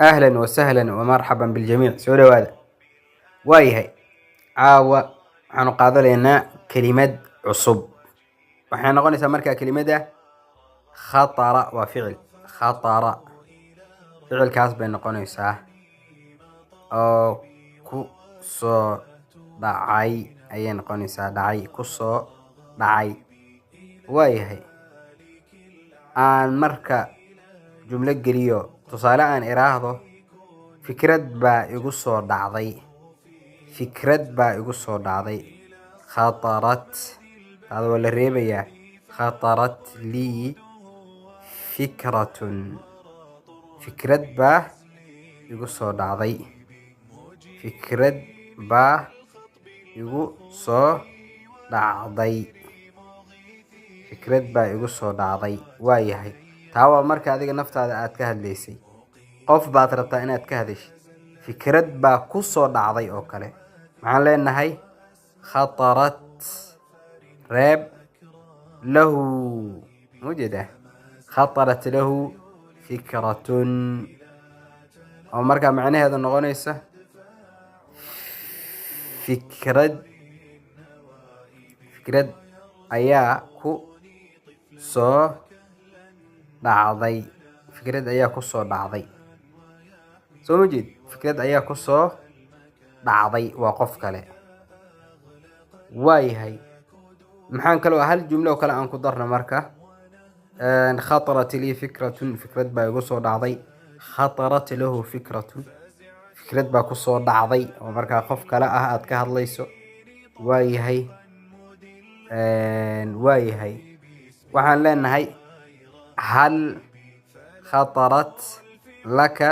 أهلا وسهلا ومرحبا بالجميع سوري هذا وايهي عاوة عن قاضي لنا كلمة عصب وحين نقول مركا كلمة خطر وفعل خطر فعل كاس بين نقول أو كسو دعي أي نقول دعي كسو دعي وايهي aan marka jumlo geliyo tusaale aan iraahdo fikrad baa igu soo dhacday khatarat hada waa la reebayaa khatarat lii fikratun fikrad baa igu soo dhacday fikrad baa igu soo dhacday fikrad baa igu soo dhacday waa yahay taa waa marka adiga naftaada aad ka hadlaysay qof baad rabtaa inaad ka hadashid fikrad baa ku soo dhacday oo kale maxaan leenahay khatarat reeb lahu mujeda khatarat lahu fikratun oo markaa macnaheedu noqonaysa fikrad ayaa ku soo dhacday fikrad ayaa ku soo dhacday soo ma jeed fikrad ayaa ku soo dhacday waa qof kale waayahay maxaan kaloo hal jumlo oo kale aan ku darno marka khatarat lii fikratun fikrad baa igu soo dhacday khatarat lahu fikratun fikrad baa ku soo dhacday oo markaa qof kale ah aad ka hadlayso waayahay waxaan leenahay hal khatarat laka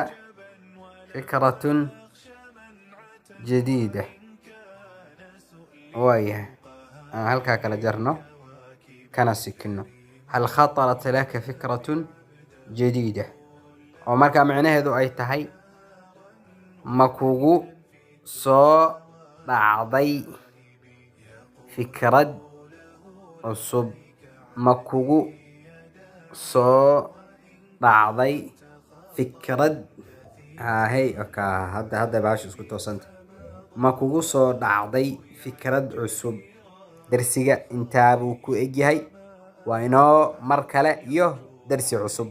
fikratun jadiida waayahay aan halkaa kala jarno kana sikino hal khatarat laka fikratun jadiida oo markaa macnaheedu ay tahay ma kugu soo dhacday fikrad cusub ma kugu soo dhacday fikrad hadda baasha isku toosanta ma kugu soo dhacday fikrad cusub darsiga intaa buu ku egyahay waa inoo mar kale iyo darsi cusub